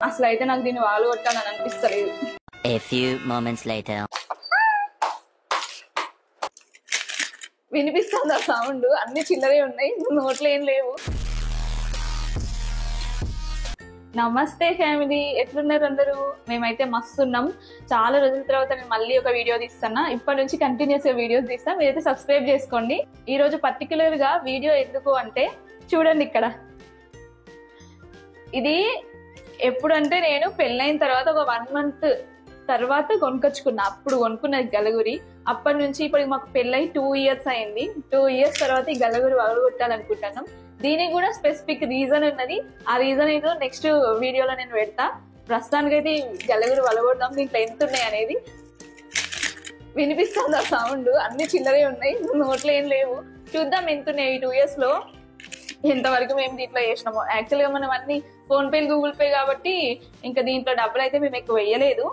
అసలు అయితే నాకు దీన్ని వాళ్ళు కొట్టాలని అనిపిస్తలేదు. A few moments later. వినిపిస్తుంది ఆ సౌండ్, అన్ని చిల్లరే ఉన్నాయి, నోట్లో ఏం లేవు. నమస్తే ఫ్యామిలీ, ఎట్లున్నారు అందరూ? మేమైతే మస్తున్నాం. చాలా రోజుల తర్వాత నేను మళ్ళీ ఒక వీడియో తీస్తున్నా. ఇప్పటి నుంచి కంటిన్యూస్ గా వీడియోస్ తీస్తాం. మీరైతే సబ్స్క్రైబ్ చేసుకోండి. ఈ రోజు పర్టికులర్ గా వీడియో ఎందుకు అంటే చూడండి ఇక్కడ. ఇది ఎప్పుడంటే నేను పెళ్ళైన తర్వాత ఒక 1 month తర్వాత కొనుకొచ్చుకున్నా. అప్పుడు కొనుక్కున్నది గలగురి. అప్పటి నుంచి ఇప్పుడు మాకు పెళ్ళై 2 years అయింది. 2 years తర్వాత ఈ గలగురి వగలగొట్టాలనుకుంటున్నాం. దీనికి కూడా స్పెసిఫిక్ రీజన్ ఉన్నది. ఆ రీజన్ ఏదో నెక్స్ట్ వీడియోలో నేను పెడతా. ప్రస్తుతానికైతే ఈ గలగురి వలగొడదాం. దీంట్లో ఎంత ఉన్నాయి అనేది. వినిపిస్తుంది ఆ సౌండ్, అన్ని చిల్లరే ఉన్నాయి, నోట్లో ఏం లేవు. చూద్దాం ఎంత ఉన్నాయి ఈ 2 years లో, ఎంతవరకు మేము దీంట్లో చేసినాము. యాక్చువల్ గా మనం అన్ని ఫోన్ పే గూగుల్ పే కాబట్టి ఇంకా దీంట్లో డబ్బులు అయితే మేము ఎక్కువ వేయలేదు.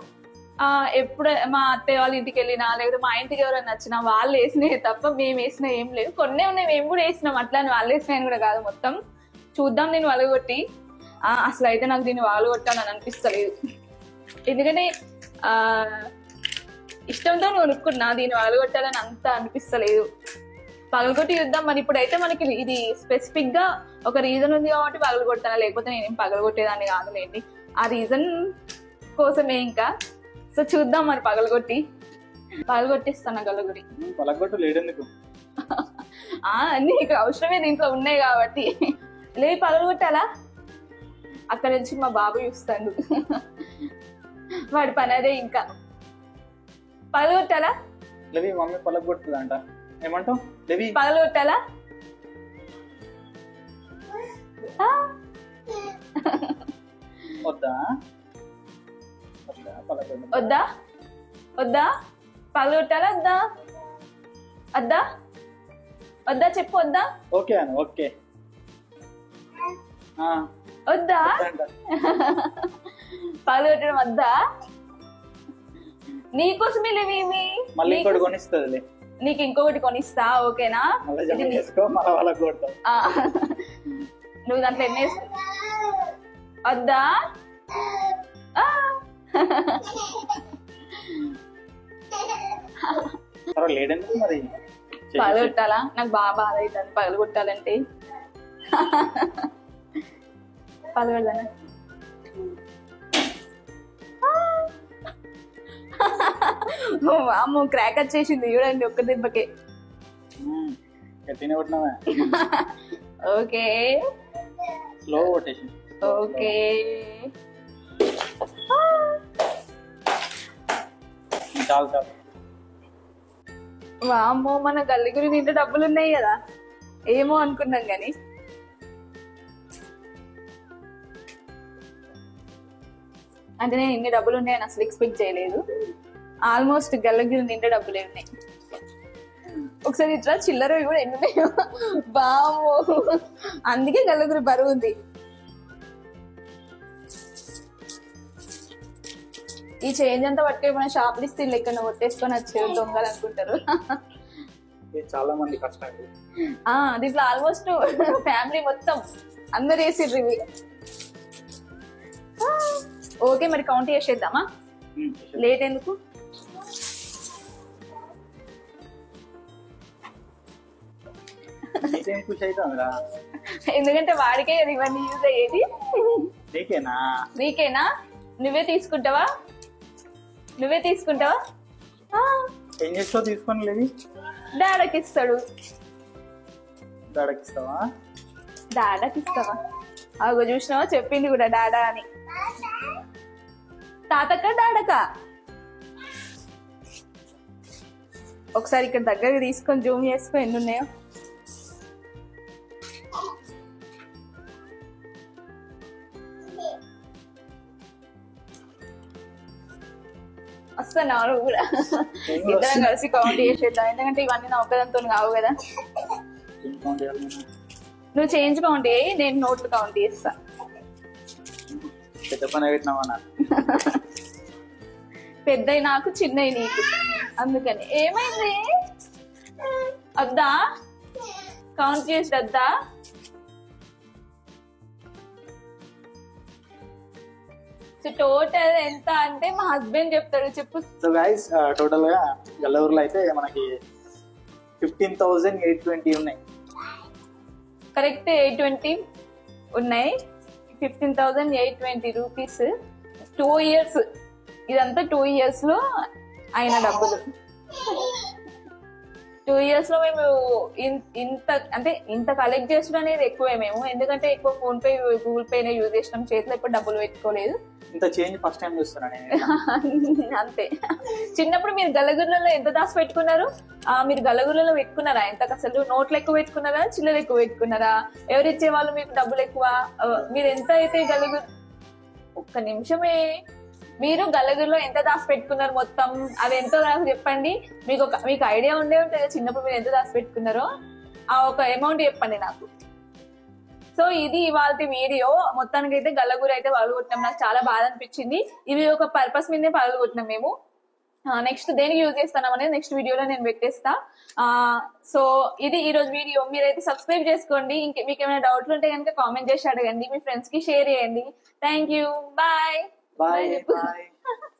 ఎప్పుడు మా అత్తయ్య వాళ్ళ ఇంటికి వెళ్ళినా లేకపోతే మా ఇంటికి ఎవరైనా నచ్చినా వాళ్ళు వేసినాయి తప్ప మేము వేసినా ఏం లేవు. కొన్నే ఉన్నాయి, మేము కూడా వేసినాం. అట్లా అని వాళ్ళు వేసినాయని కూడా కాదు, మొత్తం చూద్దాం దీన్ని వలగొట్టి. అసలు అయితే నాకు దీన్ని వలగొట్టాలని అనిపిస్తలేదు. ఎందుకంటే ఇష్టంతో కొనుక్కున్నా, దీన్ని వలగొట్టాలని అంత అనిపిస్తలేదు. పగలగొట్టి చూద్దాం. మరి ఇప్పుడైతే మనకి ఇది స్పెసిఫిక్ గా ఒక రీజన్ ఉంది కాబట్టి పగలగొట్టానా, లేకపోతే నేనేం పగలగొట్టేదాన్ని కాదులేండి. ఆ రీజన్ కోసమే ఇంకా. సో చూద్దాం మరి, పగలగొట్టిస్తాను గలగురి. నీకు అవసరమే, దీంట్లో ఉన్నాయి కాబట్టి. లేదు పగలగొట్టాలా, అక్కడ నుంచి మా బాబు చూస్తాడు. వాడి పని అదే. ఇంకా పగలగొట్టాలా, మమ్మీ పగలగొట్టుదంట. ఏమంటావు? పగలగొట్టాలా? వద్దా వద్దా వద్దా పగలగొట్టాలా? వద్దా వద్దా వద్దా చెప్పు. వద్దా? ఓకే అన్న, ఓకే. వద్దా? పగలగొట్టడం వద్దా? నీకోసమే లేవేమి, నీకు ఇంకొకటి కొనిస్తా. ఓకేనా? నువ్వు దాంట్లో ఎన్ని వద్దా? పగలగొట్టాలా? నాకు బాగా బాధ అవుతుంది పగలగొట్టాలంటే. పగలగొడదానా? అమ్మో, క్రాక్ వచ్చేసింది చూడండి ఒక్క దెబ్బకే. Okay okay. వామ్మో, మన గల్లిగురి నిండా డబ్బులు ఉన్నాయి కదా, ఏమో అనుకున్నాం గాని. అంటే నేను ఇన్ని డబ్బులు ఉన్నాయని అసలు ఎక్స్పెక్ట్ చేయలేదు. ఆల్మోస్ట్ గల్లగిరి నిండా డబ్బులే ఉన్నాయి. ఒకసారి ఇట్లా చిల్లర కూడా ఎన్ని ఉన్నాయో బామో, అందుకే గల్లగిరి బరువు ఉంది. ఈ చేంజ్ అంతా పట్టుకొని మన షాప్ లిస్ట్ లెక్క కొట్టేసుకొని వచ్చారు దొంగలు అనుకుంటారు. చాలా మంది కష్టాలు. దీంట్లో ఆల్మోస్ట్ ఫ్యామిలీ మొత్తం అందరు వేసిర్రు ఇవి. ఓకే, మరి కౌంట్ చేసేద్దామా? లేట్ ఎందుకు? ఎందుకంటే వాడికే ఇవన్నీ యూజ్ అయ్యేది. నీకేనా? నువ్వే తీసుకుంటావా? ఏం చేస్తావు? తీసుకొని లేదు, డాడకి ఇస్తాడు. డాడకి ఇస్తావా? అగో చూసినావా, చెప్పింది కూడా డాడా అని. తాతక్క డాడక. ఒకసారి ఇక్కడ దగ్గరికి తీసుకొని జూమ్ చేసుకో ఎన్ని ఉన్నాయో. వస్తున్నా నువ్వు కూడా, ఇద్దరం కలిసి కౌంట్ చేసేద్దాం. ఎందుకంటే ఇవన్నీ నా ఒక్కదంతో కావు కదా. నువ్వు చేంజ్ కౌంట్ చేయి, నేను నోట్లు కౌంట్ చేస్తా. పెద్దవి నాకు, చిన్నవి నీకు, అందుకని. ఏమైంది? వద్దా? కౌంట్ చేసి వద్దా? సో టోటల్ ఎంత అంటే మా హస్బెండ్ చెప్తాడు. చెప్పు. సో గైస్ టోటల్ గా గల్లూరులో అయితే మనకి 15,820 ఉన్నాయి. కరెక్ట్ 820 ఉన్నాయి. 15,820 రూపీస్. 2 years ఇదంతా 2 years లో అయిన డబ్బులు. 2 years లో మేము ఇంత కలెక్ట్ చేసుడు అనేది ఎక్కువే మేము, ఎందుకంటే ఎక్కువ ఫోన్ పే గూగుల్ పేనే యూజ్ చేసినాం, చేతిలో ఎప్పుడు డబ్బులు పెట్టుకోలేదు. ఇంత చేంజ్ ఫస్ట్ టైం చూస్తున్నా నేను. అంతే. చిన్నప్పుడు మీరు గల్లగుర్లలో ఎంత దాచి పెట్టుకున్నారు? మీరు గల్లగుర్లలో పెట్టుకున్నారా? ఎంత అసలు నోట్లు ఎక్కువ పెట్టుకున్నారా, చిల్లర ఎక్కువ పెట్టుకున్నారా? ఎవరు ఇచ్చే వాళ్ళు మీకు డబ్బులు ఎక్కువ? మీరు ఎంత అయితే ఒక్క నిమిషమే, మీరు గల్లగురిలో ఎంత దాచి పెట్టుకున్నారు మొత్తం? అది ఎంతో నాకు చెప్పండి. మీకు ఐడియా ఉండే ఉంటుంది చిన్నప్పుడు మీరు ఎంత దాచి పెట్టుకున్నారో, ఆ ఒక అమౌంట్ చెప్పండి నాకు. సో ఇది ఇవాళ వీడియో. మొత్తానికి అయితే గల్లగురి అయితే పగలగొట్టినాం. నాకు చాలా బాధ అనిపించింది. ఇవి ఒక పర్పస్ మీదే పగలగొట్టినాం మేము. నెక్స్ట్ దేనికి యూజ్ చేస్తున్నాం అనేది నెక్స్ట్ వీడియోలో నేను పెట్టేస్తా. సో ఇది ఈ రోజు వీడియో. మీరైతే సబ్స్క్రైబ్ చేసుకోండి. మీకు ఏమైనా డౌట్లు ఉంటే కనుక కామెంట్ చేసి అడగండి. మీ ఫ్రెండ్స్ కి షేర్ చేయండి. Thank you. బాయ్. బాయ్.